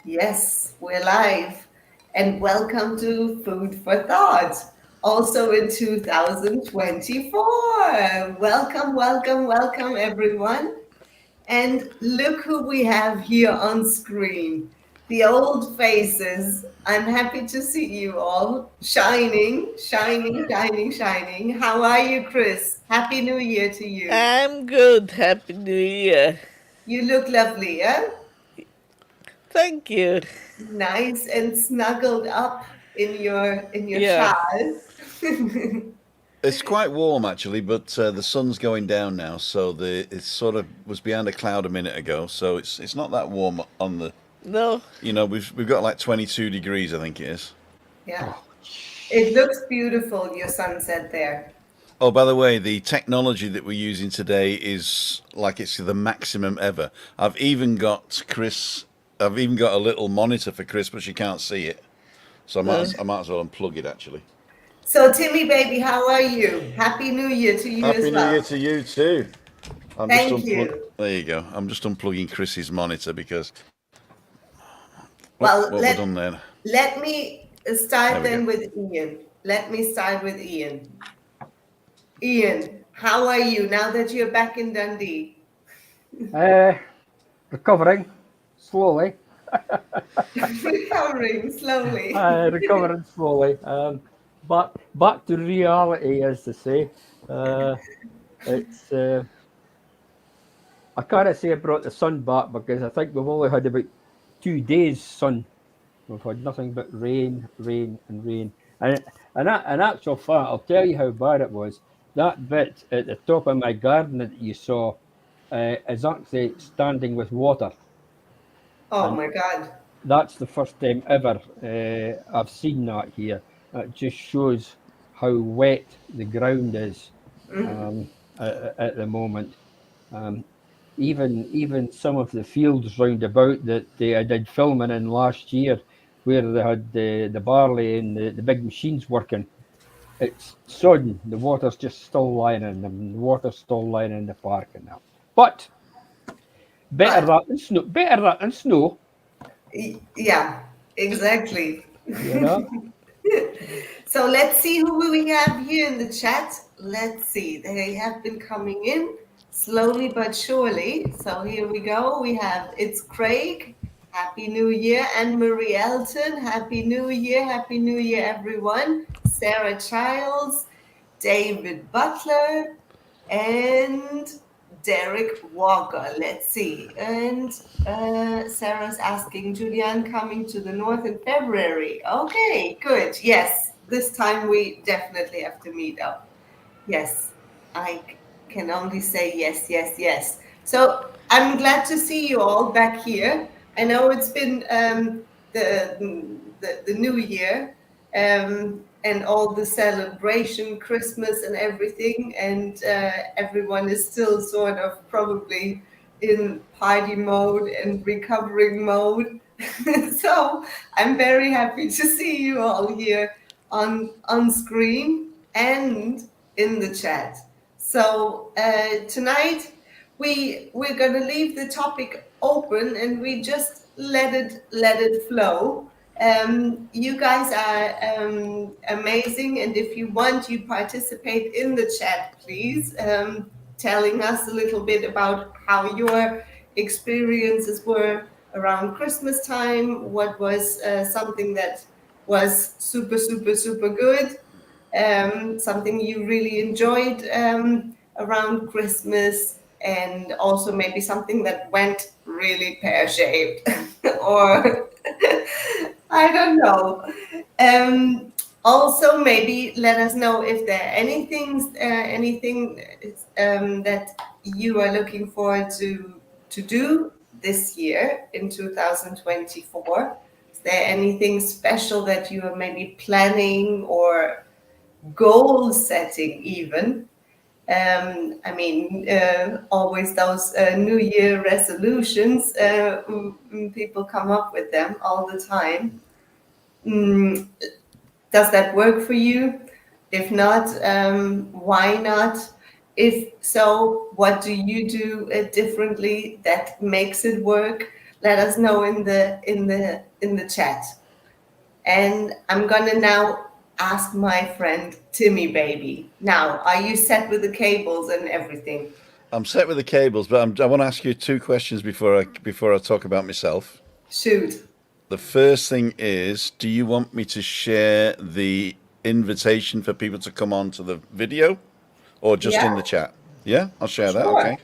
Yes, we're live. And welcome to Food for Thought, also in 2024. Welcome, welcome, welcome, everyone. And look who we have here on screen. The old faces. I'm happy to see you all shining, shining, shining, shining. How are you, Chris? Happy New Year to you. I'm good. Happy New Year. You look lovely, yeah? Thank you. Nice and snuggled up in your Yeah. shawl. It's quite warm actually, but the sun's going down now, so it sort of was behind a cloud a minute ago, so it's not that warm on the. No. We've got like 22 degrees, I think it is. Yeah. Oh, It looks beautiful, your sunset there. Oh, by the way, the technology that we're using today is like it's the maximum ever. I've even got Chris. I've even got a little monitor for Chris, but she can't see it, so Uh, I might as well unplug it actually. So, Timmy baby, how are you? Happy New Year to you Happy as New Year well. to you too. I'm just Thank unplug. you. There you go. I'm just unplugging Chris's monitor because Well, what we've done there. let me There start we go. then with Ian. Let me start with Ian. Ian, how are you now that you're back in Dundee? Uh, Recovering slowly. Recovering slowly. Recovering slowly. But back to reality, as to say. Uh, it's. I can't say I brought the sun back because I think we've only had about 2 days sun. We've had nothing but rain, rain, and rain. In actual fact, I'll tell you how bad it was. That bit at the top of my garden that you saw is actually standing with water. Oh And my God. that's the first time ever I've seen that here. It just shows how wet the ground is at the moment. Um, even some of the fields round about that I did filming in last year, where they had the barley and the big machines working, it's sodden. The water's just still lying in them. The water's still lying in the park and that. But better But that than snow. Better that than snow. yeah, exactly. You know. So let's see who we have here in the chat. Let's see. They have been coming in slowly but surely. So here we go. We have it's Craig. Happy New Year. And Marie Elton. Happy New Year. Happy New Year, everyone. Sarah Childs, David Butler, and Derek Walker. Let's see. And Sarah's asking, Julian coming to the north in February. Okay, good. Yes, this time we definitely have to meet up. Yes, I can only say yes, yes, yes. So I'm glad to see you all back here. I know it's been the new year and all the celebration, Christmas and everything, and everyone is still sort of probably in party mode and recovering mode. So I'm very happy to see you all here on screen and in the chat. So tonight we're gonna leave the topic open and we just let it flow. You guys are amazing, and if you want, you participate in the chat, please, telling us a little bit about how your experiences were around Christmas time. What was something that was super, super, super good? Something you really enjoyed around Christmas, and also maybe something that went really pear-shaped, or I don't know. Also, maybe let us know if there are anything that you are looking forward to do this year in 2024. Is there anything special that you are maybe planning or goal setting even? I mean, always those New Year resolutions, people come up with them all the time. Mm, does that work for you? If not, why not? If so, what do you do differently that makes it work? let us know in the chat. And I'm gonna now ask my friend Timmy Baby. Now, are you set with the cables and everything? I'm set with the cables, but I want to ask you two questions before I talk about myself. Shoot. The first thing is, do you want me to share the invitation for people to come on to the video, or just in Yeah. the chat? Yeah, I'll share that. Sure. Okay,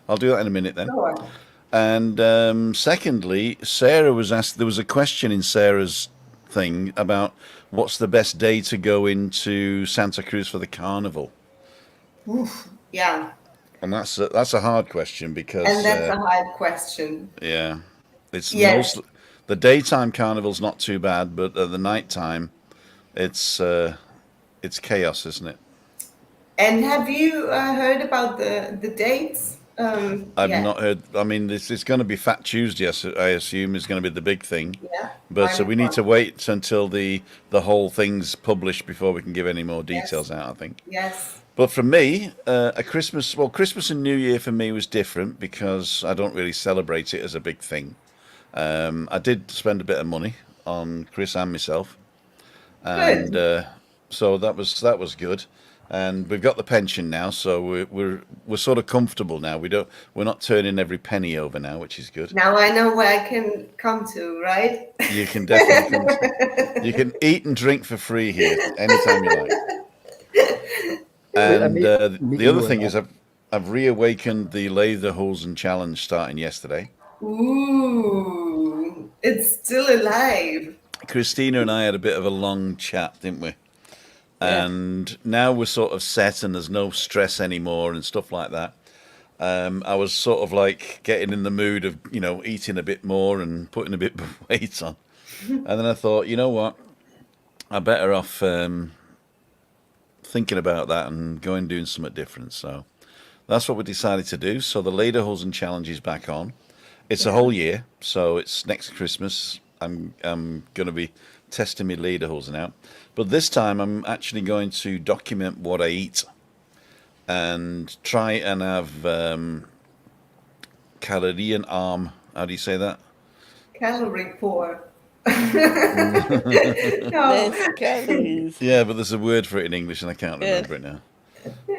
I'll do that in a minute then. Sure. And secondly, Sarah was asked. There was a question in Sarah's thing about what's the best day to go into Santa Cruz for the carnival, Oof. Yeah. and that's a hard question because And that's a hard question. yeah, it's Yes. the daytime carnival's not too bad, but at the nighttime, it's chaos, isn't it? And have you heard about the dates? I've Yeah. not heard. I mean, it's going to be Fat Tuesday. I assume is going to be the big thing. Yeah. But so we need to Wonderful. wait until the whole thing's published before we can give any more details out, I think. Yes. But for me, Christmas and New Year for me was different because I don't really celebrate it as a big thing. I did spend a bit of money on Chris and myself, and so that was good. And we've got the pension now, so we're sort of comfortable now. We're not turning every penny over now, which is good. Now I know where I can come to, right? You can definitely you can eat and drink for free here anytime you like. And the other thing is I've reawakened the Lederhosen challenge starting yesterday. Ooh, it's still alive. Christina and I had a bit of a long chat, didn't we? And now we're sort of set and there's no stress anymore and stuff like that. I was sort of like getting in the mood of, eating a bit more and putting a bit of weight on. And then I thought, you know what? I'm better off thinking about that and going and doing something different. So that's what we decided to do. So the Lederhosen challenge is back on. It's a whole year. So it's next Christmas. I'm going to be testing my Lederhosen out. But this time I'm actually going to document what I eat and try and have caloriearm. How do you say that? Calorie poor. No. Less calories. Yeah, but there's a word for it in English and I can't remember it now.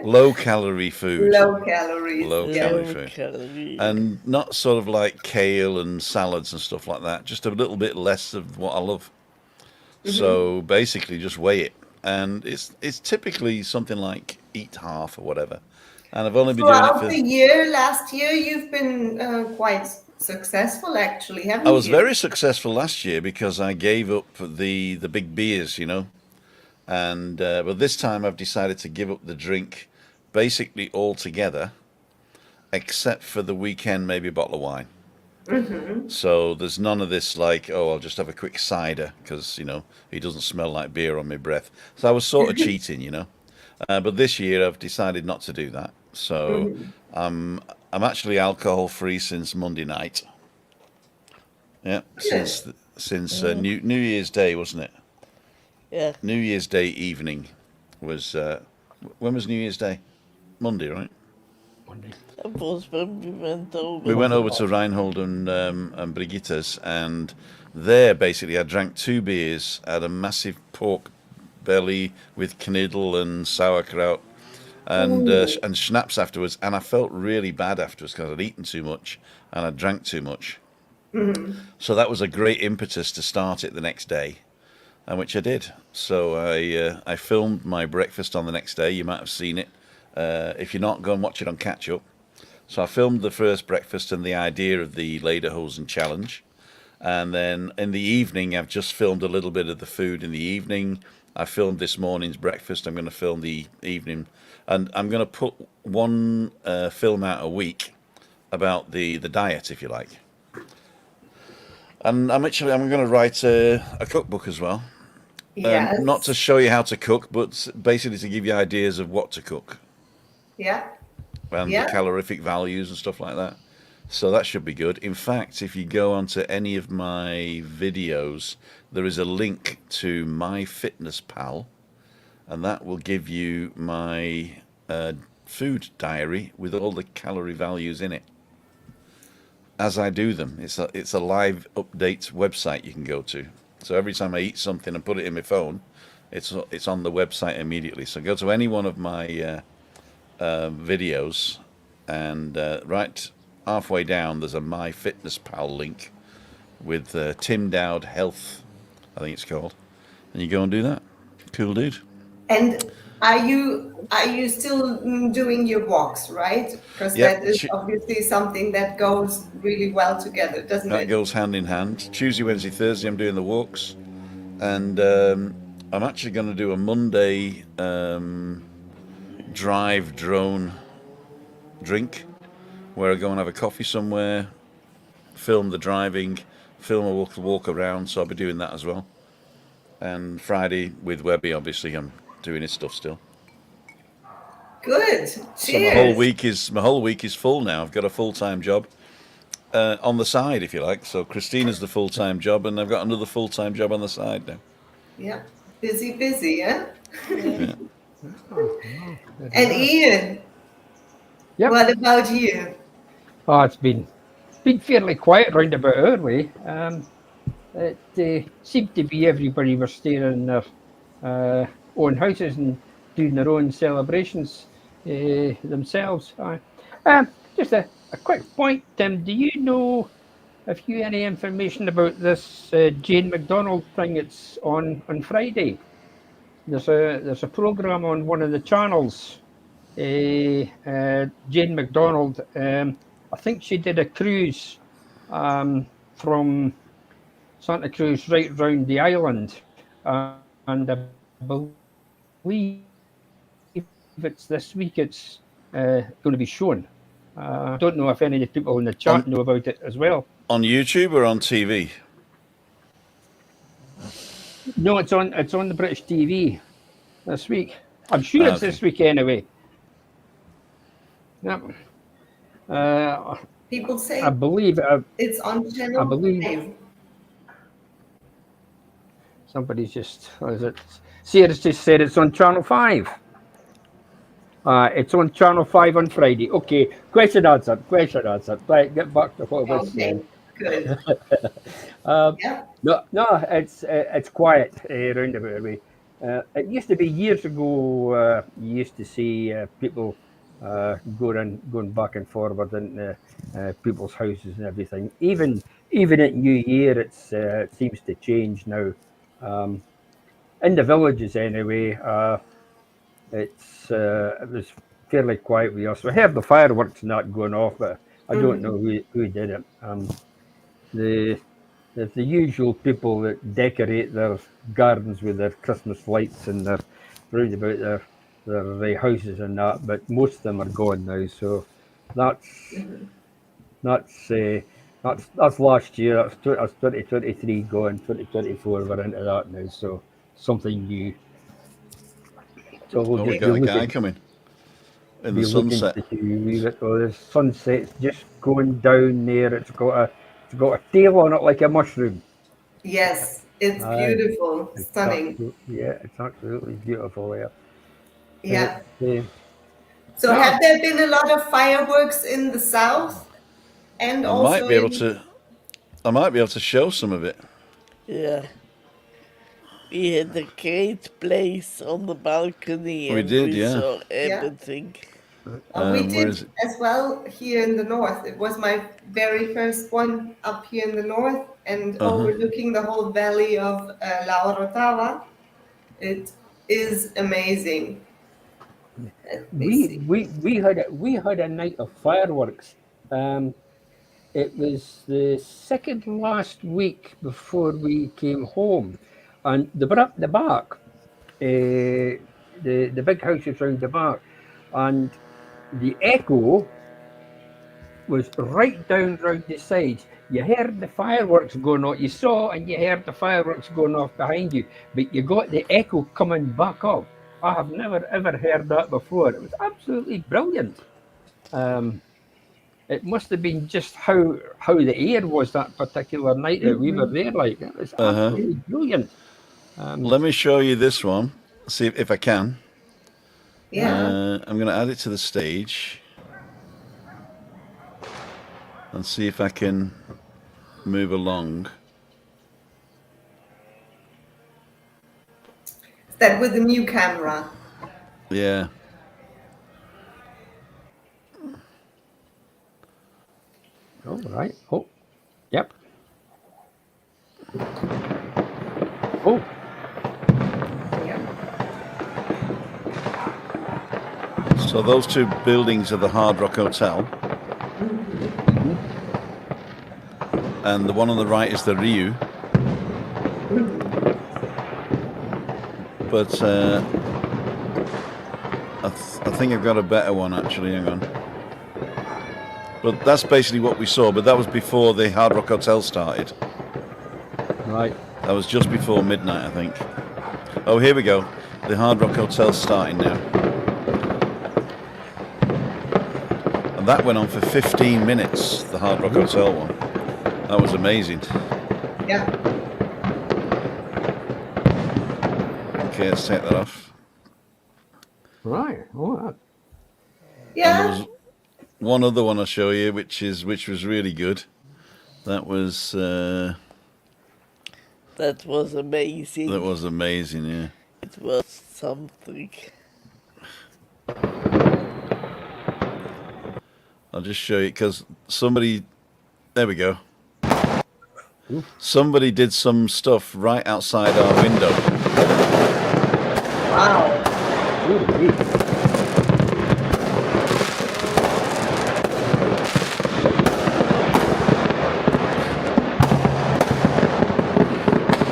Low calorie food. Low calories. Low Yeah. calorie Low food. calories. And not sort of like kale and salads and stuff like that. Just a little bit less of what I love. So basically just weigh it. And it's typically something like eat half or whatever. And I've only been doing Throughout it the year, last year, you've been quite successful, actually, haven't I was you? very successful last year because I gave up the big beers, and but this time I've decided to give up the drink basically altogether, except for the weekend, maybe a bottle of wine. So there's none of this like, oh, I'll just have a quick cider because it doesn't smell like beer on my breath. So I was sort of cheating. But this year I've decided not to do that. So I'm actually alcohol free since Monday night. Yeah, since New Year's Day, wasn't it? Yeah. New Year's Day evening was when was New Year's Day? Monday, right? Monday. That was when we went over. We went over to Reinhold and Brigitte's, and there basically I drank 2 beers, had a massive pork belly with kniddle and sauerkraut, and schnapps afterwards, and I felt really bad afterwards because I'd eaten too much and I drank too much. So that was a great impetus to start it the next day, and which I did. So I filmed my breakfast on the next day. You might have seen it. If you're not, go and watch it on Catch Up. So I filmed the first breakfast and the idea of the Lederhosen challenge. And then in the evening, I've just filmed a little bit of the food in the evening. I filmed this morning's breakfast. I'm going to film the evening. And I'm going to put one film out a week about the diet, if you like. And I'm going to write a cookbook as well. Yes. Not to show you how to cook, but basically to give you ideas of what to cook. Yeah. And the calorific values and stuff like that. So that should be good. In fact, if you go onto any of my videos, there is a link to MyFitnessPal, and that will give you my food diary with all the calorie values in it. as I do them. It's a live update website you can go to. So every time I eat something and put it in my phone, it's on the website immediately. So go to any one of my videos, and right halfway down there's a MyFitnessPal link with Tim Dowd Health, I think it's called, and you go and do that. Cool, dude. And are you still doing your walks, right? Because Yep. that is obviously something that goes really well together, doesn't That it? goes hand in hand. Tuesday, Wednesday, Thursday I'm doing the walks, and I'm actually going to do a Monday drive drone drink, where I go and have a coffee somewhere, film the driving, film a walk around, so I'll be doing that as well. And Friday with Webby, obviously I'm doing his stuff still. Good. So Cheers. my whole week is full now. I've got a full-time job on the side, if you like. So Christina's the full-time job, and I've got another full-time job on the side now. Yeah. Busy, yeah? Yeah. And Ian, Yep. what about you? Oh, it's been fairly quiet round about our way. It seemed to be everybody was staying in their own houses and doing their own celebrations themselves. Just a quick point, Tim. Do you know, have you any information about this Jane McDonald thing? It's on Friday. There's a program on one of the channels. Jane McDonald. I think she did a cruise from Santa Cruz right round the island, and I believe it's this week. It's going to be shown. I don't know if any of the people in the chat know about it as well. On YouTube or on TV? No, it's on the British TV this week. I'm sure it's this week anyway. Yep. People say I believe it's on channel 5. Somebody's just, Sarah's just said it's on Channel 5. It's on Channel 5 on Friday. Okay, question answered. Right, get back to what we're saying. Good. Yeah. No, it's quiet round about way. It used to be years ago. You used to see people going back and forward in people's houses and everything. Even at New Year, it seems to change now. In the villages, anyway, it was fairly quiet with us. We heard the fireworks not going off, but I don't know who did it. There's the usual people that decorate their gardens with their Christmas lights and their round about their houses and that, but most of them are gone now. So that's last year. That's 2023 gone. 2024 we're into that now. So something new. So We got a guy coming in the sunset. The sunset's just going down there. It's got a tail on it like a mushroom. Yes, it's beautiful, stunning. It's absolutely beautiful. Yeah. So have there been a lot of fireworks in the south? And I also might be able to show some of it. Yeah. We had a great place on the balcony. We and did, we yeah. saw everything. we where did is it? as well here in the north. It was my very first one up here in the north and overlooking the whole valley of La Orotava. It is amazing. We had a night of fireworks. It was the second last week before we came home, and they were up the back. The big house is round the back, and the echo was right down round the sides. You heard the fireworks going off. You saw and you heard the fireworks going off behind you, but you got the echo coming back up. I have never ever heard that before. It was absolutely brilliant. It must have been just how the air was that particular night that we were there. Like, it was absolutely brilliant. Let me show you this one. See if I can. Yeah. I'm going to add it to the stage. and see if I can move along. Is that with the new camera? Yeah. All right. Oh, yep. Oh, Yeah. So those two buildings are the Hard Rock Hotel, and the one on the right is the Ryu. But I think I've got a better one actually. Hang on. But that's basically what we saw. But that was before the Hard Rock Hotel started. right. That was just before midnight, I think. Oh, here we go. The Hard Rock Hotel's starting now. And that went on for 15 minutes, the Hard Rock Hotel one. That was amazing. Yeah. Okay, let's take that off. Right. Oh, that, And there Yeah. was one other one I'll show you, which was really good. That was That was amazing. amazing, yeah. It was something. I'll just show you because somebody. There we go. Somebody did some stuff right outside our window. Wow. really.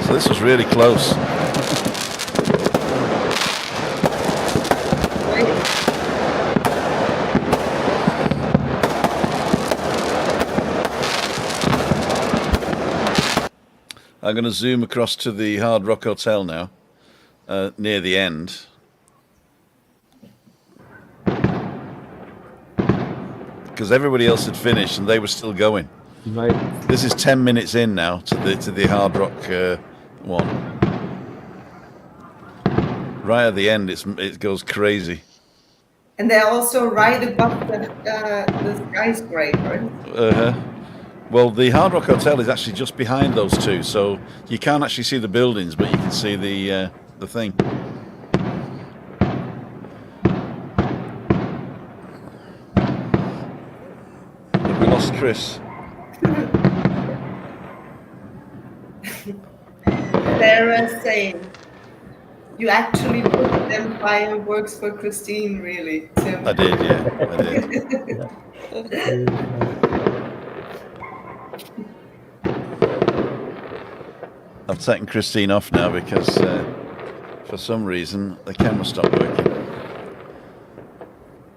So this was really close. Great. I'm going to zoom across to the Hard Rock Hotel now, near the end. Because everybody else had finished and they were still going. Right. This is 10 minutes in now to the Hard Rock one. Right at the end, it goes crazy. And they're also right above the skyscraper. Well, the Hard Rock Hotel is actually just behind those two, so you can't actually see the buildings, but you can see the thing. We lost Chris. They're saying you actually put them fireworks for Christine, really, Tim. I did, yeah, I did. I've taken Christine off now because for some reason the camera stopped working.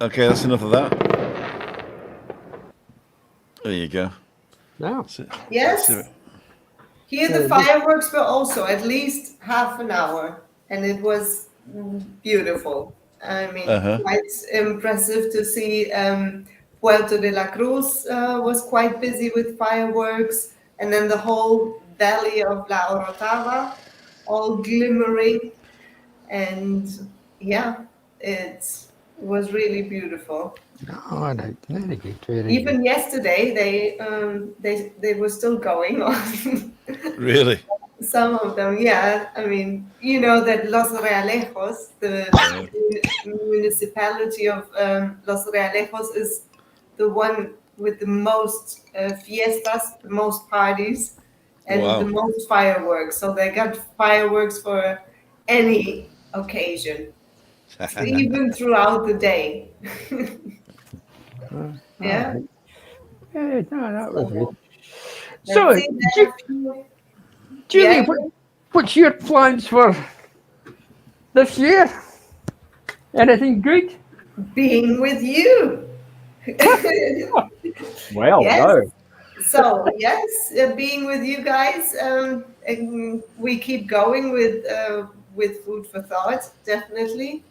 Okay, that's enough of that. There you go. Now, That's it. Yes. That's it. Here the fireworks were also at least half an hour, and it was beautiful. I mean, quite impressive to see. Puerto de la Cruz was quite busy with fireworks, and then the whole valley of La Orotava, all glimmering, and yeah, it was really beautiful. oh, no, very good. Very Even yesterday, they were still going on. Really? Some of them, yeah. I mean, you know that Los Realejos, the municipality of Los Realejos, is the one with the most fiestas, the most parties, and Wow. the most fireworks. So they got fireworks for any occasion, even throughout the day. Yeah. good. Yeah, no, that was good. Let's So, see, they have to- Julie, Yeah. what's your plans for this year? Anything good? being with you. Well, Yes. no. So yes, being with you guys, and we keep going with Food for Thought, definitely.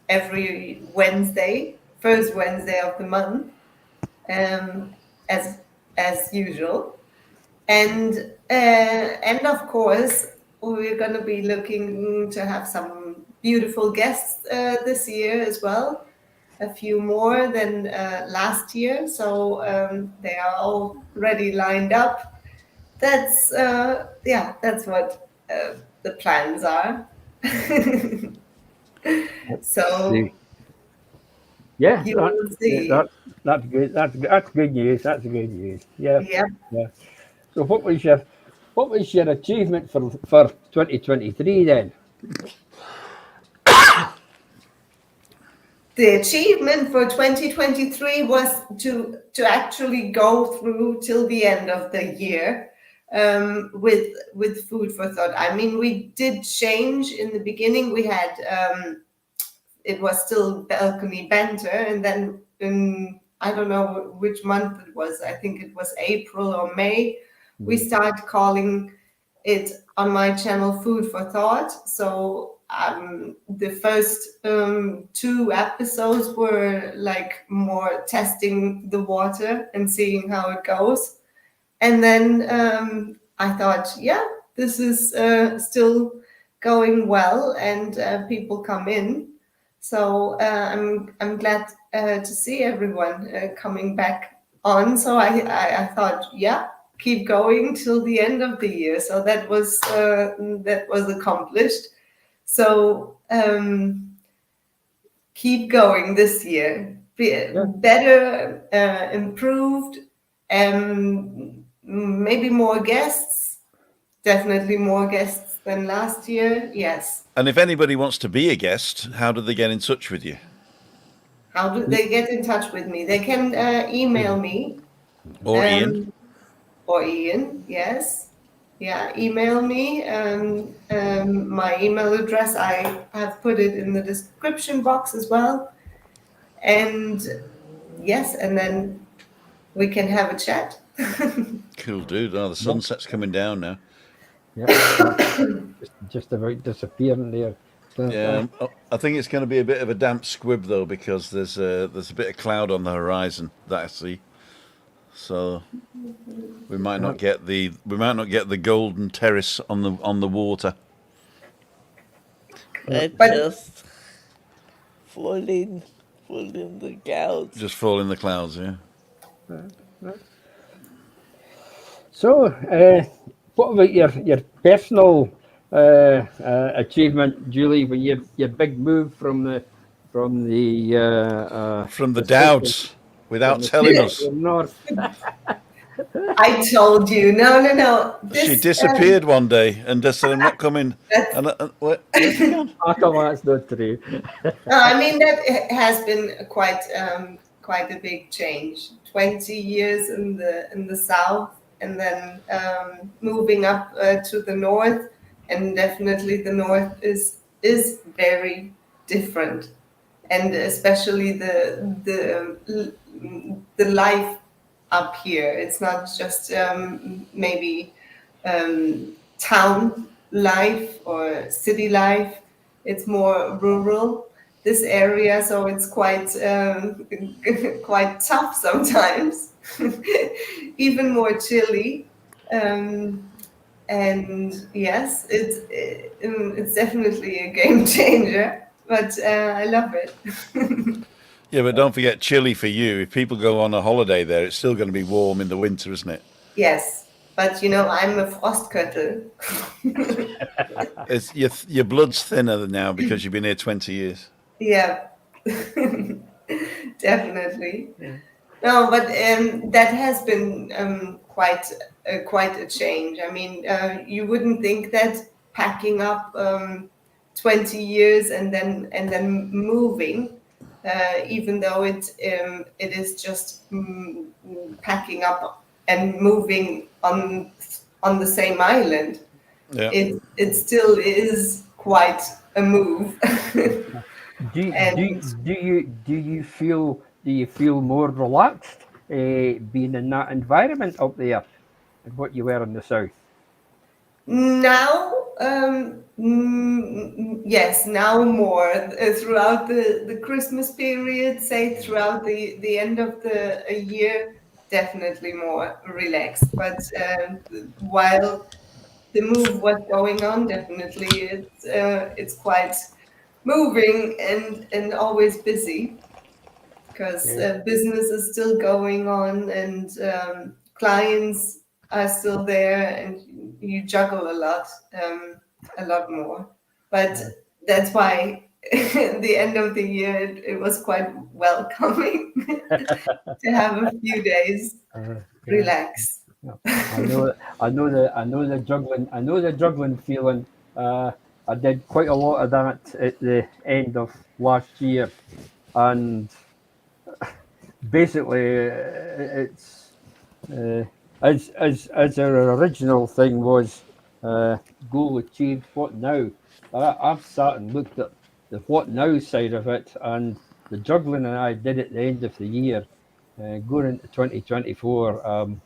Every Wednesday, first Wednesday of the month, as usual, and of course we're going to be looking to have some beautiful guests this year as well. a few more than last year. So they are already lined up. That's that's what the plans are. So See. Yeah, you will see. that's good. That's good news. That's good news. Yeah, Yeah. yeah. So what was your achievement for 2023 then? The achievement for 2023 was to actually go through till the end of the year with food for thought. I mean, we did change in the beginning. We had it was still balcony banter, and then in I don't know which month it was. I think it was April or May. We started calling it on my channel Food for Thought. So the first two episodes were like more testing the water and seeing how it goes. And then I thought, yeah, this is still going well, and people come in. So I'm glad to see everyone coming back on. So I thought, yeah, keep going till the end of the year. So that was accomplished. So keep going this year. Better, improved, and maybe more guests. Definitely more guests than last year. Yes. And if anybody wants to be a guest, how do they get in touch with you? How do they get in touch with me? They can email me. Or Ian? Or Ian, yes. Yeah, email me. My email address, I have put it in the description box as well. And yes, and then we can have a chat. Cool, dude. Oh, the sunset's coming down now. Yeah, just about disappearing there. Yeah, I think it's going to be a bit of a damp squib though, because there's a bit of cloud on the horizon that I see. So we might not get the golden terrace on the water. Just falling the clouds. Just fall in the clouds, yeah. So, what about your personal achievement, Julie? When your big move from the Dowds without telling us. North. I told you. No. She disappeared one day and just said, "I'm not coming." And where's she gone? Oh, come on, that's not true. No, I mean that has been quite a big change. 20 years in the south, and then moving up to the north, and definitely the north is very different, and especially the life up here. It's not just maybe town life or city life. It's more rural, this area, so it's quite quite tough sometimes, even more chilly. And yes, it's definitely a game changer, but I love it. Yeah, but don't forget Chile for you. If people go on a holiday there, it's still going to be warm in the winter, isn't it? Yes, but I'm a Frostköttel. It's your blood's thinner now because you've been here 20 years. Yeah, definitely. No, but that has been quite a change. I mean, you wouldn't think that packing up 20 years and then moving, even though it is just packing up and moving on the same island. Yeah. It still is quite a move. Do you feel more relaxed being in that environment up there than what you were in the south? Now, yes, now more throughout the Christmas period, say throughout the end of the year, definitely more relaxed. But while the move was going on, definitely it's quite moving and always busy. because Yeah. business is still going on, and clients are still there, and you juggle a lot more. But that's why at the end of the year, it was quite welcoming to have a few days Yeah. relax. Yeah. I know the juggling feeling. I did quite a lot of that at the end of last year, and basically, it's as our original thing was goal achieved. What now? I've sat and looked at the what now side of it, and the juggling that I did at the end of the year, going into 2024.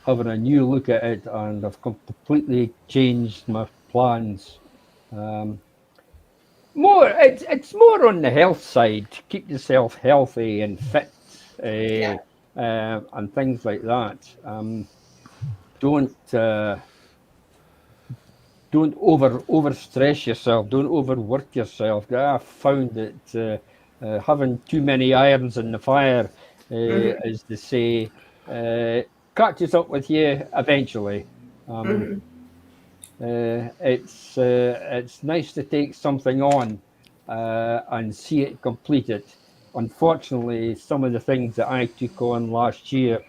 Having a new look at it, and I've completely changed my plans. Um, it's more on the health side. Keep yourself healthy and fit, Yeah. and things like that. Don't don't over stress yourself. Don't overwork yourself. I've found that having too many irons in the fire, as they say, catches up with you eventually. Um, it's nice to take something on and see it completed. Unfortunately, some of the things that I took on last year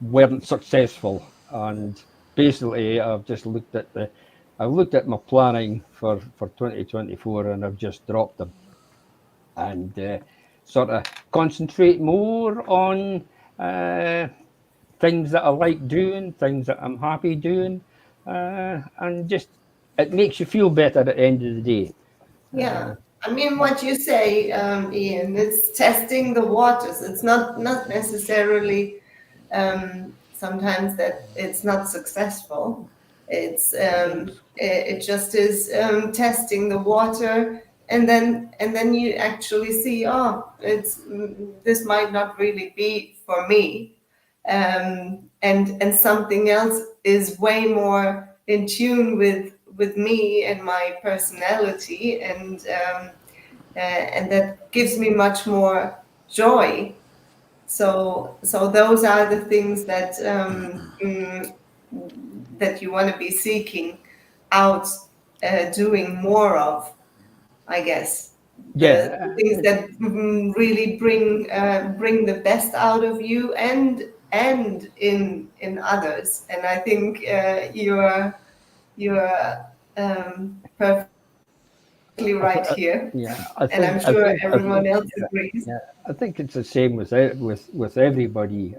weren't successful, and basically I've looked at my planning for 2024, and I've just dropped them, and sort of concentrate more on things that I like doing, things that I'm happy doing, and just it makes you feel better at the end of the day. Yeah, I mean, what you say, Ian, it's testing the waters. It's not necessarily sometimes that it's not successful. It's it just is testing the water, and then you actually see, oh, it's this might not really be for me, and something else is way more in tune with me and my personality, and that gives me much more joy. So those are the things that that you want to be seeking out, doing more of, I guess. The Yeah, things that really bring the best out of you, and in others. And I think you're perfectly right here, yeah. and I'm sure everyone else agrees. Yeah, I think it's the same with everybody.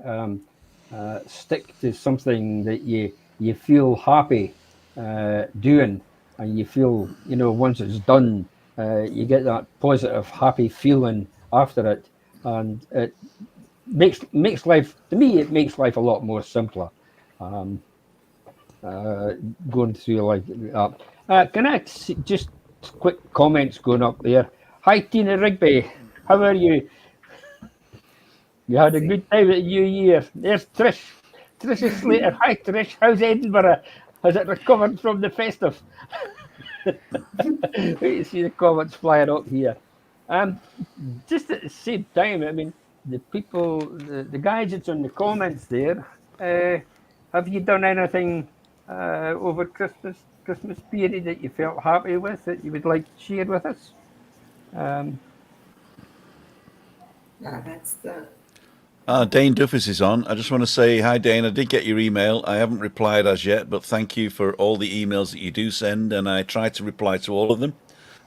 Stick to something that you feel happy doing, and you feel, once it's done, you get that positive, happy feeling after it, and it makes life, to me, it makes life a lot more simpler. Um, Going through like that. Can I just quick comments going up there? Hi, Tina Rigby. How are you? You had a good time at New Year. There's Trish. Trish Slater. Hi, Trish. How's Edinburgh? Has it recovered from the festive? You see the comments flying up here. Just at the same time, I mean, the people, the guys that's on the comments there, have you done anything over Christmas period that you felt happy with, that you would like to share with us? That's the Dane Duffus is on. I just want to say hi, Dane. I did get your email. I haven't replied as yet, but thank you for all the emails that you do send, and I try to reply to all of them.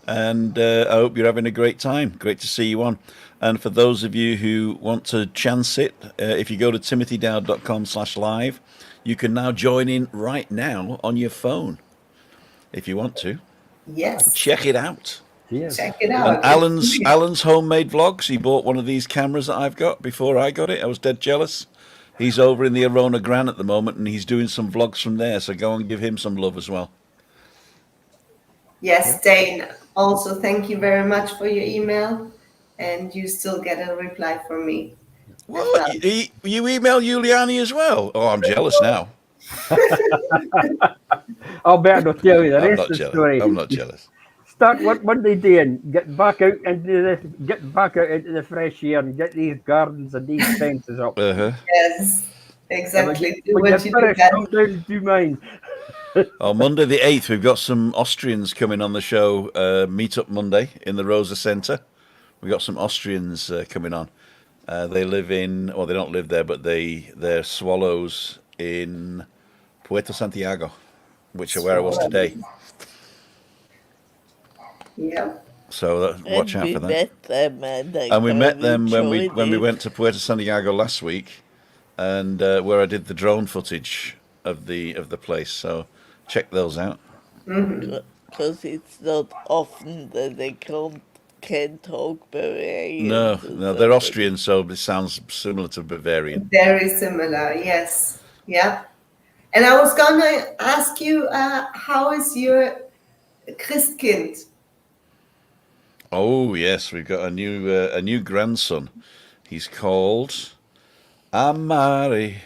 And I hope you're having a great time. Great to see you on. And for those of you who want to chance it, if you go to timothydowd.com/live, you can now join in right now on your phone if you want to. yes. Check it out. Yes. Check it And out. Alan's homemade vlogs. He bought one of these cameras that I've got before I got it. I was dead jealous. He's over in the Arona Gran at the moment, and he's doing some vlogs from there. So go and give him some love as well. Yes, Dane. Also, thank you very much for your email, and you still get a reply from me. What? You email Giuliani as well? Oh, I'm jealous now. Alberto, tell you the rest of the jealous. story. I'm not jealous. start what Monday doing? Get back out into the fresh air and get these gardens and these fences up. Uh-huh. Yes, And exactly. Do when what you're you do finished, best. come down and do mine. On Monday the 8th, we've got some Austrians coming on the show. Meet up Monday in the Rosa Centre. We've got some Austrians coming on. They live in, well, they don't live there, but they're swallows in Puerto Santiago, which are where I was today. Yeah. So watch And out we for that. met them, and I And we met quite them when we enjoyed it. went to Puerto Santiago last week, and where I did the drone footage of the place. So check those out. Because it's not often that they can talk Bavarian. No, to they're somebody. Austrian, so it sounds similar to Bavarian. Very similar. Yes. Yeah. And I was gonna ask you, how is your Christkind? Oh yes, we've got a new grandson. He's called Amari,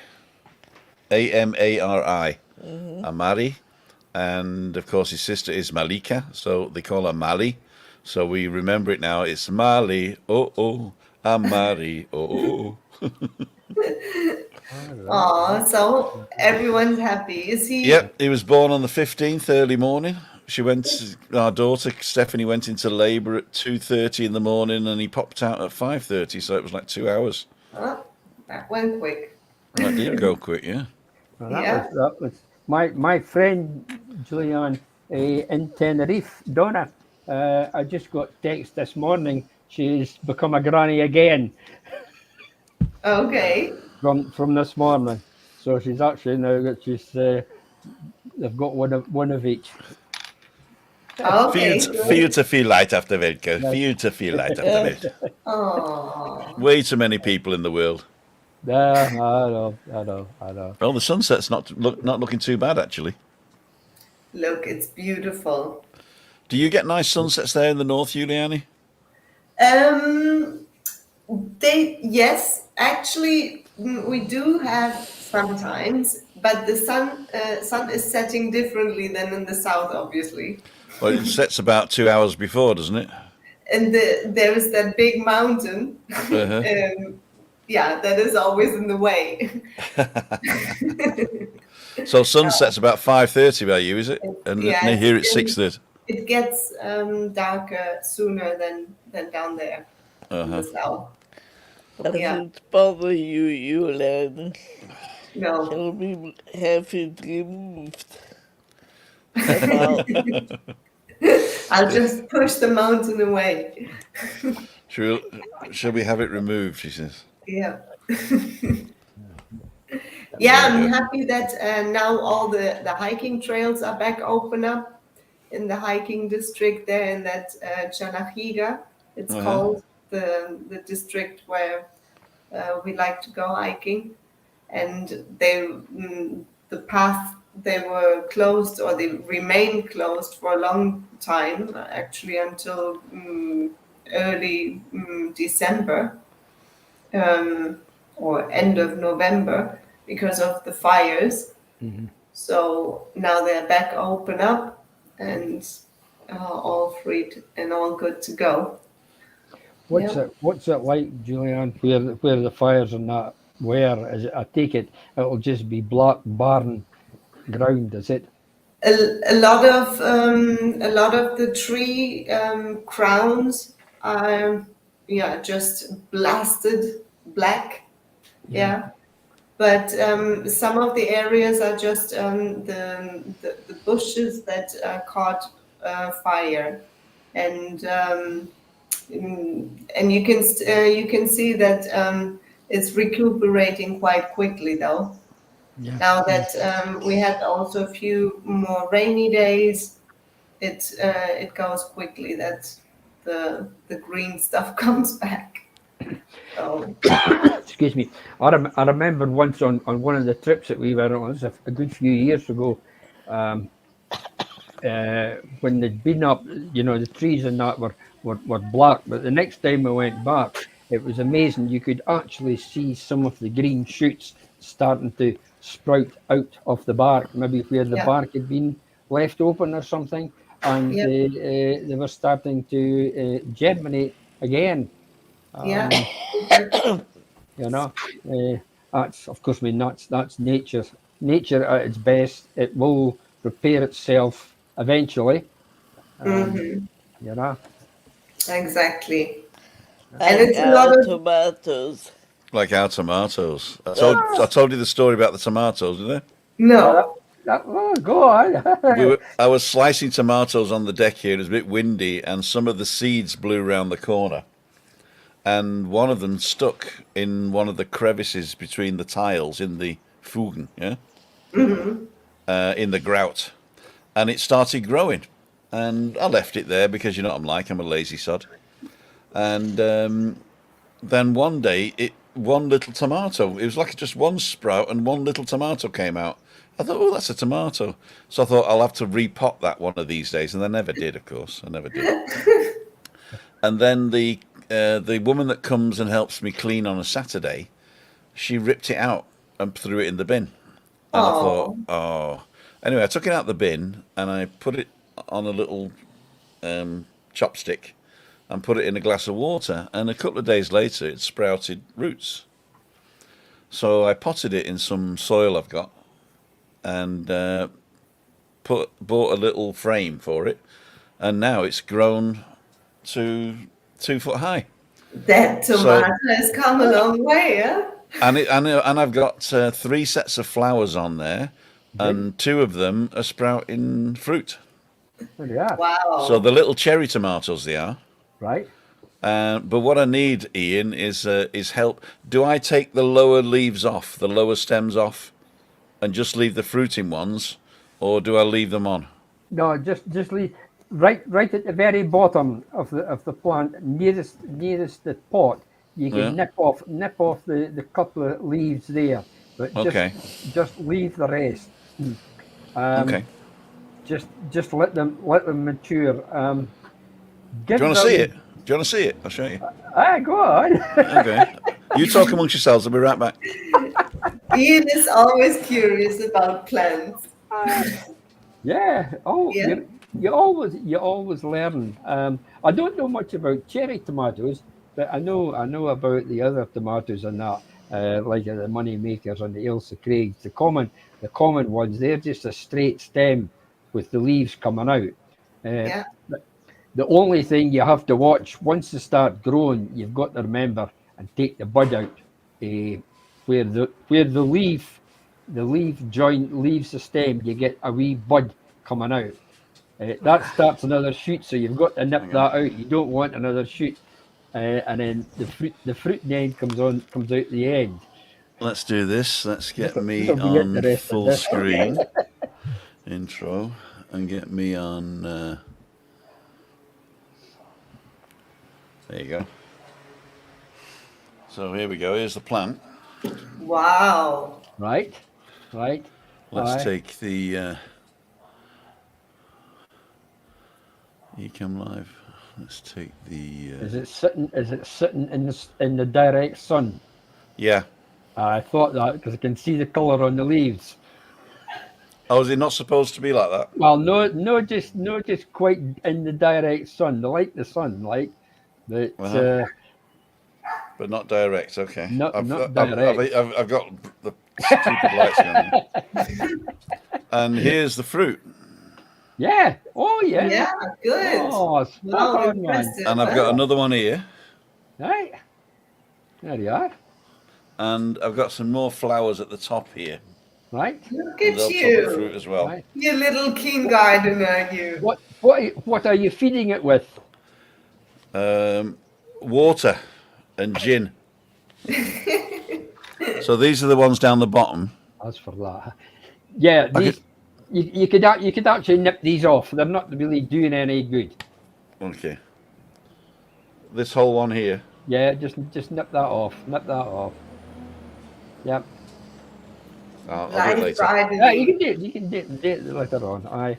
Amari, Amari, and of course his sister is Malika, so they call her Mali. So we remember it now. It's Mali, Amari, oh. Oh, so everyone's happy. Is he? Yep, he was born on the 15th, early morning. Our daughter Stephanie went into labour at 2:30 in the morning, and he popped out at 5:30. So it was like 2 hours. Oh, that went quick. That did go quick, yeah. Well, Yeah. that was my friend Julian in Tenerife, Donna. I just got text this morning. She's become a granny again Okay. from this morning. So she's actually now that they've got one of each. Okay. For you to feel light after Velko. For you to feel light after Velko. Oh, Way too many people in the world. Yeah, I know. Well, the sunset's not looking too bad, actually. look, it's beautiful. Do you get nice sunsets there in the north, Giuliani? Yes, actually, we do have sometimes, but the sun is setting differently than in the south, obviously. Well, it sets about 2 hours before, doesn't it? And there is that big mountain. Uh-huh. Yeah, that is always in the way. So sunset's about 5:30 by you, is it? And Yeah, here it's it's- 6:30. It gets darker sooner than down there in the south. Does Yeah. it bother you, Julian? No, Shall we have it removed? About- I'll just push the mountain away. Shall we have it removed? She says. Yeah. Yeah, I'm happy that now all the hiking trails are back open up in the hiking district there in that Chanahiga. It's Uh-huh. called the district where we like to go hiking. And the path, they were closed, or they remained closed for a long time, actually until early December or end of November, because of the fires. Mhm. So now they're back open up and all free and all good to go. What's it like, Julian? Where the fires and that? Where is it? I take it'll just be black barren ground, is it? A lot of the tree crowns are just blasted black. Yeah. But some of the areas are just the bushes that caught fire, and you can see that it's recuperating quite quickly though. Yeah. Now that we had also a few more rainy days, it goes quickly that the green stuff comes back. So Excuse me. I remember once on one of the trips that we were on, it was a good few years ago, when they'd been up, the trees and that were black. But the next time we went back, it was amazing. You could actually see some of the green shoots starting to sprout out of the bark, maybe where the Yeah. bark had been left open or something. and Yep. they were starting to germinate again. Yeah. You know, that's of course, I mean that's nature. Nature at its best, it will repair itself eventually. Mhm. You know, Exactly. And Like it's a lot our of tomatoes. Like our tomatoes. I That's told you the story about the tomatoes, didn't I? no. oh, go on. I was slicing tomatoes on the deck here. It was a bit windy, and some of the seeds blew round the corner, and one of them stuck in one of the crevices between the tiles in the fugen, yeah, in the grout, and it started growing. And I left it there because you know what I'm like. I'm a lazy sod. And then one day, one little tomato. It was like just one sprout, and one little tomato came out. I thought, oh, that's a tomato. So I thought I'll have to repot that one of these days, and I never did. Of course, I never did. And then the woman that comes and helps me clean on a Saturday, she ripped it out and threw it in the bin. And I thought, Oh, oh. Anyway, I took it out the bin and I put it on a little chopstick and put it in a glass of water. And a couple of days later, it sprouted roots. So I potted it in some soil I've got and bought a little frame for it. And now it's grown to 2 foot high. that So tomato has come a long way, huh? and I've got 3 sets of flowers on there, and 2 of them are sprouting fruit. There you are. So Wow. the little cherry tomatoes they are. Right. But what I need, Ian, is help. Do I take the lower leaves off, the lower stems off, and just leave the fruiting ones, or do I leave them on? No, just leave right at the very bottom of the plant, nearest the pot. You can Yeah. nip off the couple of leaves there, but Okay. just leave the rest. Okay. Just let them mature. Do you Give want to see them. it? Do you want to see it? I'll show you. Go on. Okay. You talk amongst yourselves. I'll be right back. Ian is always curious about plants. Yeah. Oh, Yeah. you always learn. I don't know much about cherry tomatoes, but I know about the other tomatoes and that, like the money makers and the Ailsa Craigs. The common ones. They're just a straight stem with the leaves coming out. Yeah. The only thing you have to watch once they start growing, you've got to remember and take the bud out, where the leaf joint leaves the stem. You get a wee bud coming out. That starts another shoot, so you've got to nip that out. You don't want another shoot, and then the fruit then comes out the end. Let's do this. Let's get me This'll be on interesting, full this. screen intro and get me on. There you go. So here we go. Here's the plant. Wow. Right. Let's Aye. take the Ecam Live. Let's take the. Is it sitting in the direct sun? Yeah. I thought that because I can see the colour on the leaves. Oh, is it not supposed to be like that? Well, no, just quite in the direct sun. They like the sun, like, but Uh-huh. But not direct. Okay. Not I've direct. I've got the stupid lights going. And here's the fruit. yeah. Oh yeah. Yeah, good. Oh, spot Wow, on, man. impressive. And I've got another one here. Right. There you are. And I've got some more flowers at the top here. Right. Look And at they'll probably fruit you. as well. Right. You little keen gardener, you. What are you feeding it with? Water and gin. So these are the ones down the bottom. As for that, yeah. These you could actually nip these off. They're not really doing any good. Okay. This whole one here. Yeah, just nip that off. Nip that off. Yep. I'll do it Light later. Friday. Yeah, you can do it. You can do it later on. Aye.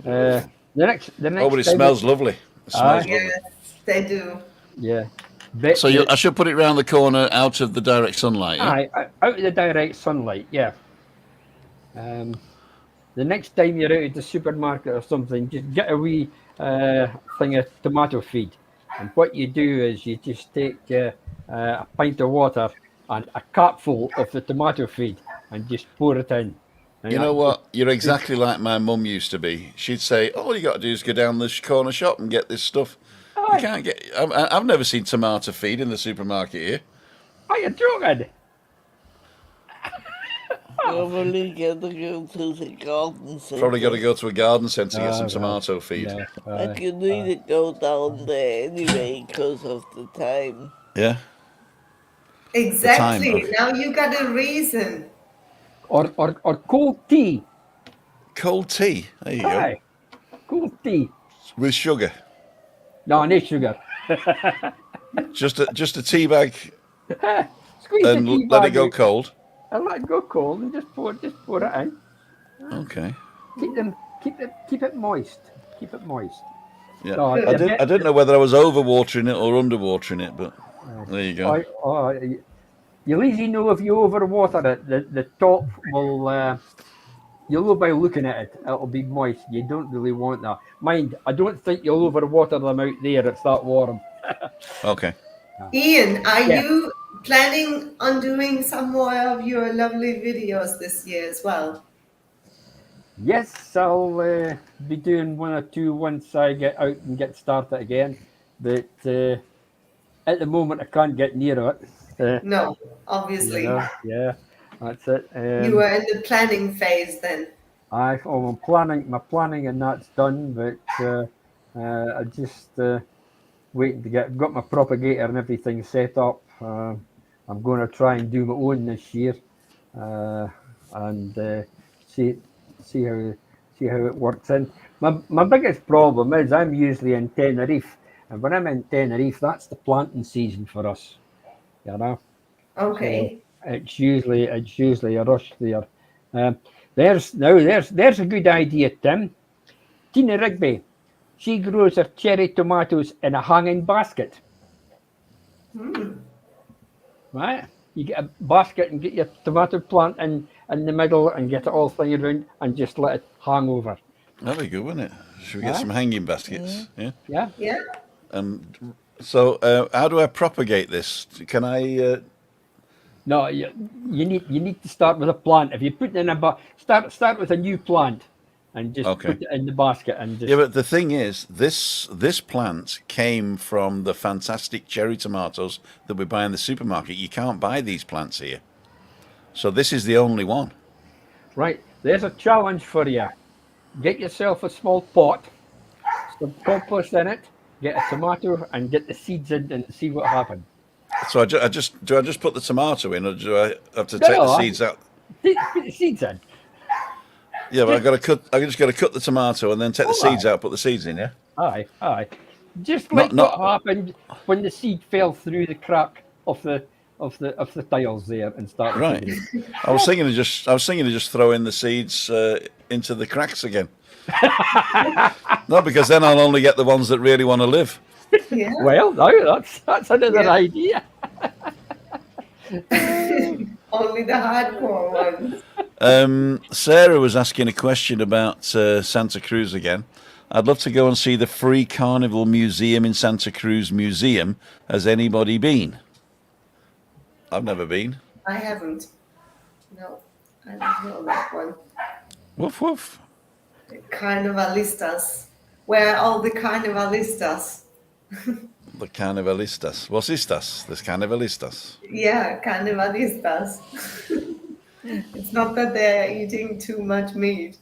The next. Oh, but it time- smells lovely. It smells Yes, lovely. they do. Yeah. So I should put it round the corner out of the direct sunlight. Yeah? Aye, out of the direct sunlight. Yeah. the next time you're out at the supermarket or something, just get a wee thing of tomato feed. And what you do is you just take a pint of water and a cupful of the tomato feed and just pour it in. And You know that what? You're exactly like my mum used to be. She'd say, "All you got to do is go down the corner shop and get this stuff." You Aye, can't get. I've never seen tomato feed in the supermarket here. are you joking? Probably gotta go to the garden centre. Probably got to go to a garden centre to get some Well, tomato feed. yeah, And you need to go down there anyway because of the time. Yeah. Exactly. okay. Now you got a reason. or cold tea. Cold tea. There you go. Aye, cold tea. With sugar. No, no sugar. Just a tea bag Squeeze and the tea let it bag go out cold. and let it go cold and just pour it in. Okay. Keep it moist. Keep it moist. Yeah. No, I didn't know whether I was overwatering it or underwatering it, but there you go. You'll easily know if you overwater it. The top will. You'll know by looking at it. It'll be moist. You don't really want that. Mind, I don't think you'll overwater them out there. It's that warm. Okay. Ian, are Yeah. you planning on doing some more of your lovely videos this year as well? Yes, I'll be doing one or two once I get out and get started again. But at the moment, I can't get near it. No, obviously. Yeah, that's it. You are in the planning phase then. My planning and that's done, but I just waiting to got my propagator and everything set up. I'm going to try and do my own this year, and see how it works. And my biggest problem is I'm usually in Tenerife, and when I'm in Tenerife, that's the planting season for us. You know. Okay. It's usually a rush there. There's a good idea, Tim. Tina Rigby, she grows her cherry tomatoes in a hanging basket. Right? You get a basket and get your tomato plant in the middle and get it all thing around and just let it hang over. That'd be good, wouldn't it? Should we get some hanging baskets? Yeah. Yeah. Yeah. So how do I propagate this? Can I? No, you need to start with a plant. If you put it in start with a new plant, and just put it in the basket and just. Yeah, but the thing is, this plant came from the fantastic cherry tomatoes that we buy in the supermarket. You can't buy these plants here, so this is the only one. Right, there's a challenge for you. Get yourself a small pot, some compost in it, get a tomato, and get the seeds in and see what happens. So I just put the tomato in, or do I have to take the seeds out? Put the seeds in. Yeah, but I just got to cut the tomato and then take the seeds out, put the seeds in. Yeah. Aye. Just like what happened when the seed fell through the crack of the tiles there and started. Right. I was thinking of just throw in the seeds into the cracks again. No, because then I'll only get the ones that really want to live. Yeah. Well, no, that's another idea. Only the hardcore ones. Sarah was asking a question about Santa Cruz again. I'd love to go and see the free carnival museum in Santa Cruz Museum. Has anybody been? I've never been. I haven't. No, I don't know that one. Woof woof. The Carnavalistas. Where are all the Carnavalistas? The carnavalistas. What's estas? The carnavalistas. Yeah, Carnavalistas. It's not that they're eating too much meat.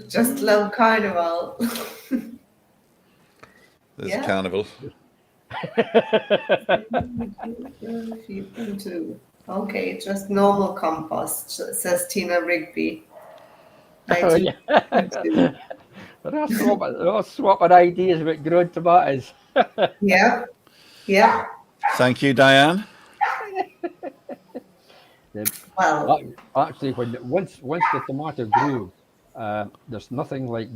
Just love carnival. There's carnival. Feed them too. Okay, just normal compost, says Tina Rigby. They're all swapping ideas about growing tomatoes. Yeah. Thank you, Diane. Well, actually, once the tomato grew, there's nothing like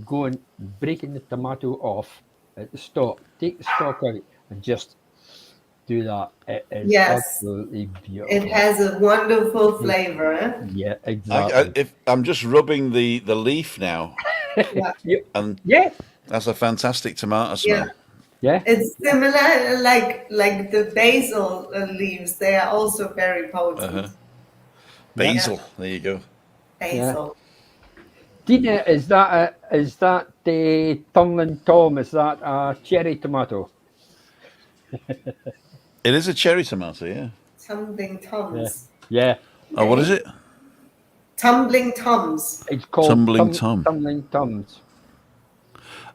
breaking the tomato off at the stalk, take the stalk out, and just do that. It is Yes. absolutely beautiful. It has a wonderful flavor. Eh? Yeah, exactly. If I'm just rubbing the leaf now, Yeah. and Yeah, that's a fantastic tomato Yeah. smell. yeah. It's similar, like the basil leaves. They are also very potent. Uh-huh. Basil. There you go. Basil. Tina, is that the Tumbling Tom? Is that a cherry tomato? It is a cherry tomato, yeah. Tumbling Toms. Yeah, Oh, what is it? Tumbling Toms. it's called Tumbling Tom. Tumbling Toms.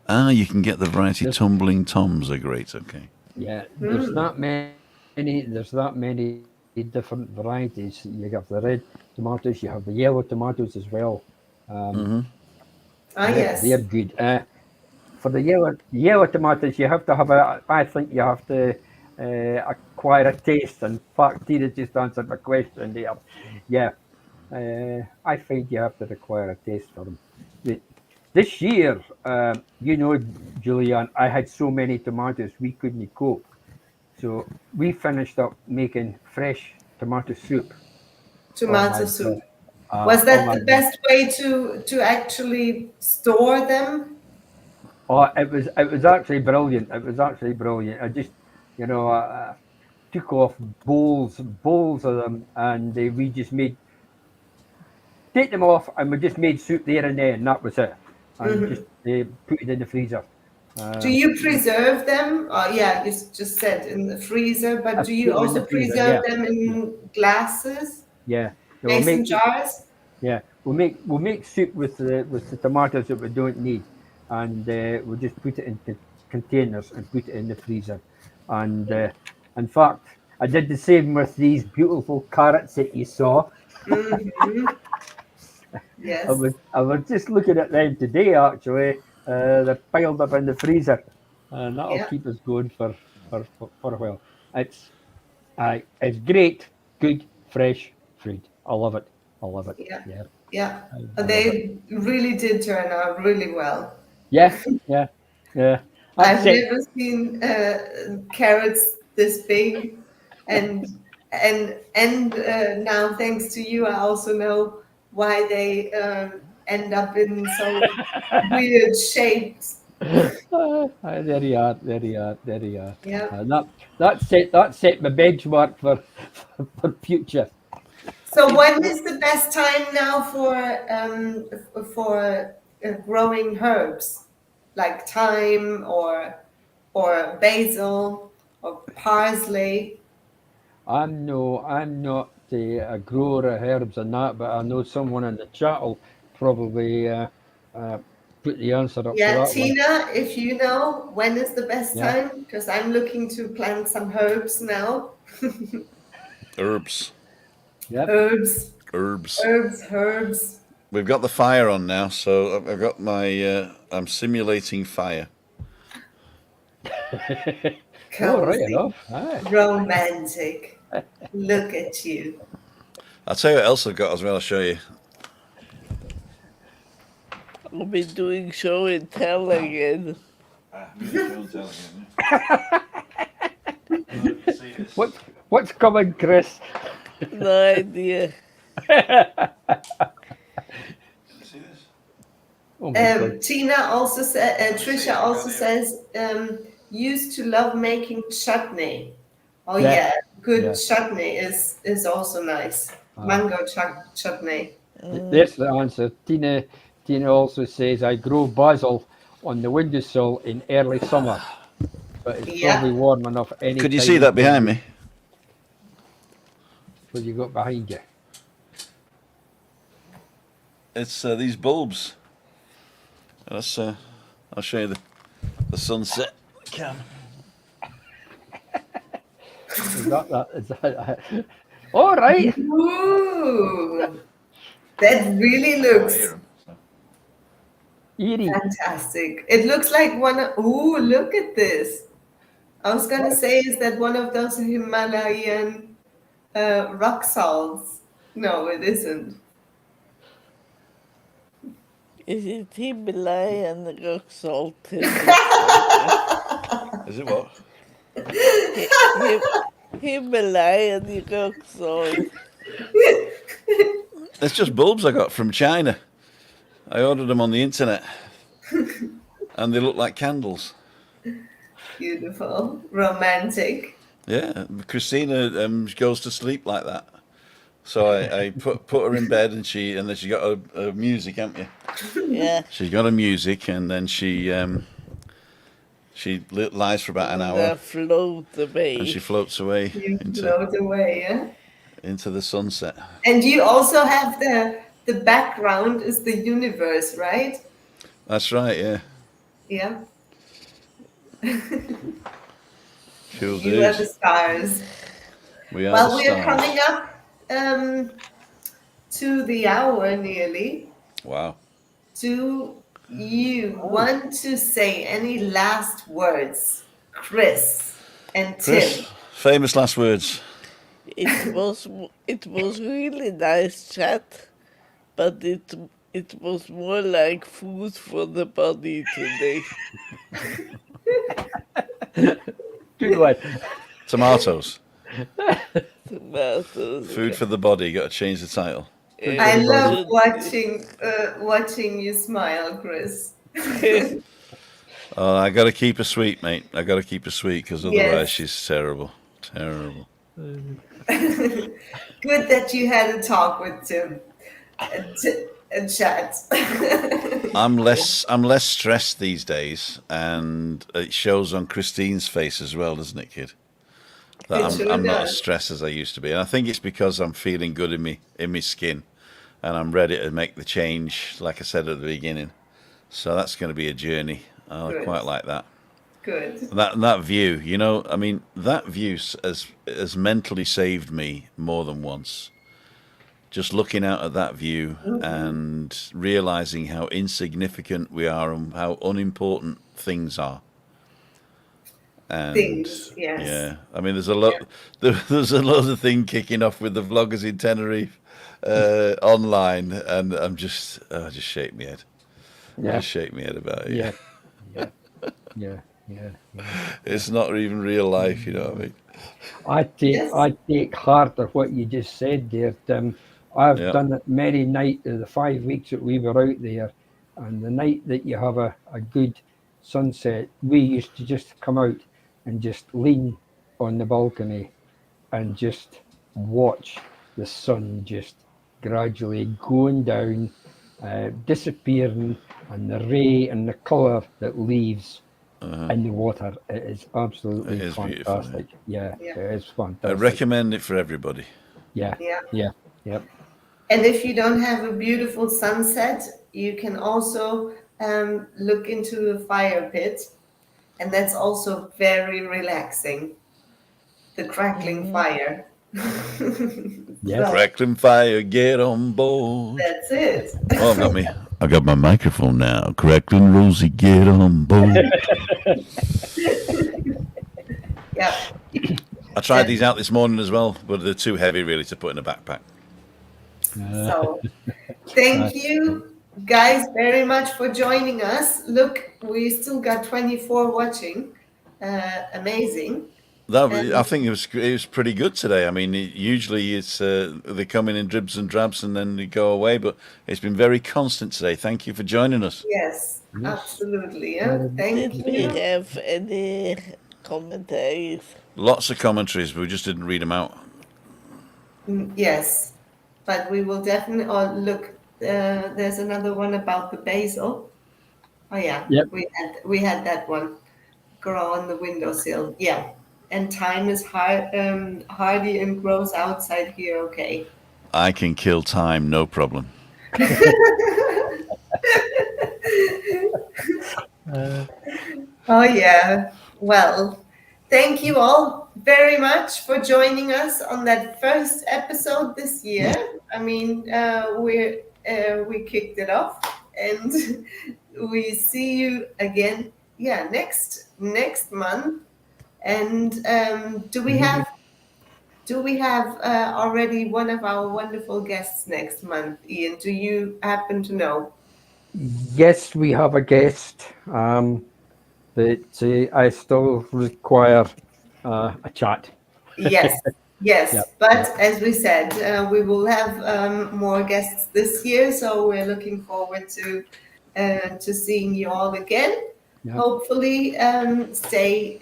Ah, you can get the variety Yes. tumbling toms are great. Okay. Yeah, there's not many. There's not many different varieties. You have the red tomatoes. You have the yellow tomatoes as well. Ah, yes. They're good. For the yellow tomatoes, you have to have a. I think you have to acquire a taste. In fact, Tina just answered my question there. Yeah, I think you have to acquire a taste for them. This year, Julianne, I had so many tomatoes we couldn't cope. So we finished up making fresh tomato soup. Tomato my soup. God. Was Oh that my the best way to actually store them? Oh, it was actually brilliant. It was actually brilliant. I just, took off bowls of them, and we just take them off, and we just made soup there and then, and that was it. And just put it in the freezer. Do you preserve them? Yeah, you just said in the freezer, but I do you put them in also the freezer, preserve yeah. them in glasses, Yeah, we'll mason jars? Yeah, we'll make soup with the tomatoes that we don't need, and we'll just put it into containers and put it in the freezer. And in fact, I did the same with these beautiful carrots that you saw. Yes. I was just looking at them today. Actually, they're piled up in the freezer, and that'll Yeah. keep us going for a while. It's great, good, fresh food. I love it. I love it. Yeah. Yeah. Yeah. I love They really did turn out really well. Yeah. I've That's it. never seen carrots this big, and now thanks to you, I also know why they end up in so weird shapes. There you are. There you are. There you are. Yeah. That set my benchmark for future. So when is the best time now for growing herbs, like thyme or basil or parsley? I'm not a grower of herbs and that, but I know someone in the chat will probably put the answer up Yeah, to that Tina, if you know when is the best Yeah. time, because I'm looking to plant some herbs now. Herbs. one. Yep. Herbs. We've got the fire on now, so I've got my. I'm simulating fire. Oh, right Cozy, enough. Aye. romantic. Look at you. I'll tell you what else I've got as well. I'll show you. I'll be doing show and tell again. What's coming, Chris? No idea. Oh my God. Tina also said, Trisha also says, used to love making chutney. Oh Yeah. yeah, good Yeah. chutney is also nice. Mango chutney. There's the answer. Tina also says I grow basil on the windowsill in early summer, but it's Yeah. probably warm enough any. Could you see that behind me? What you got behind you? It's these bulbs. That's. I'll show you the sunset. Cam. Is that? All right. Ooh, that really looks Eerie. fantastic. It looks like one of, ooh, look at this. I was gonna say, is that one of those Himalayan rock salts? No, it isn't. Is it Himalayan rock salt? Is it what? Himalayan rock salt. It's just bulbs I got from China. I ordered them on the internet, and they look like candles. Beautiful, romantic. Yeah, Christina goes to sleep like that. So I put her in bed, and then she got a music, haven't you? Yeah. She got a music, and then she lies for about an hour, That float away. and she floats away You float away, yeah. into the sunset. And you also have the background is the universe, right? That's right. Yeah. Yeah. Cool You are the dudes. stars. We are Well, the we are stars. coming up to the hour nearly. Wow. Do you want to say any last words, Chris and Tim? Chris, famous last words. It was really nice chat, but it was more like food for the body today. Good one. Tomatoes. Tomatoes. Food for the body. Got to change the title. I love watching you smile, Chris. Oh, I got to keep her sweet, mate. I got to keep her sweet because otherwise Yes. she's terrible. Terrible. Good that you had a talk with Tim and chat. I'm less stressed these days, and it shows on Christine's face as well, doesn't it, kid? That It sure I'm not as does. stressed as I used to be, and I think it's because I'm feeling good in my skin, and I'm ready to make the change, like I said at the beginning. So that's going to be a journey. I Good. quite like that. Good. That view, you know, I mean, that view has mentally saved me more than once. Just looking out at that view and realizing how insignificant we are and how unimportant things are. And Things, yes. yeah, I mean, there's a lot. There's a lot of thing kicking off with the vloggers in Tenerife online, and I'm just shake my head. Yeah. Just shake my head about it. Yeah. Yeah. Yeah. It's not even real life, you know what I mean? Yes. I take heart of what you just said there, Tim. I've Yeah. done it many nights of the 5 weeks that we were out there, and the night that you have a good sunset, we used to just come out and just lean on the balcony and just watch the sun just gradually going down, disappearing, and the ray and the colour that leaves in the water. It is absolutely It is beautiful, fantastic. Yeah, Yeah. it is I fantastic. recommend it for everybody. Yeah, Yeah. yeah, yep. And if you don't have a beautiful sunset, you can also look into a fire pit, and that's also very relaxing. The crackling fire. Yes. So, Crackling fire, get on board. that's it. Oh, I got my microphone now. Crackling Rosie, get on board. Yeah. I tried these out this morning as well, but they're too heavy really to put in a backpack. So thank you guys very much for joining us. Look, we still got 24 watching. Amazing. I think it was pretty good today. I mean, usually it's they come in dribs and drabs and then they go away, but it's been very constant today. Thank you for joining us. Yes, absolutely. Yeah. Thank Did we you. have any commentaries? Lots of commentaries, but we just didn't read them out. Yes, but we will definitely. Oh, look, there's another one about the basil. Oh yeah, Yep. we had that one. Grow on the windowsill. Yeah, and thyme is hardy and grows outside here. Okay. I can kill time, no problem. Oh yeah. Well, thank you all very much for joining us on that first episode this year. I mean, we kicked it off, and we see you again. Yeah, next month. And do we have already one of our wonderful guests next month, Ian? Do you happen to know? Yes, we have a guest, but I still require a chat. Yes, yes. Yeah. But as we said, we will have more guests this year, so we're looking forward to seeing you all again. Yeah. Hopefully, stay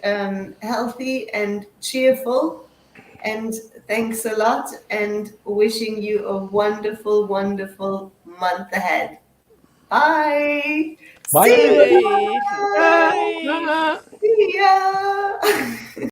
healthy and cheerful. And thanks a lot, and wishing you a wonderful, wonderful month ahead. Bye. Bye. See Bye. ya. Bye. See ya.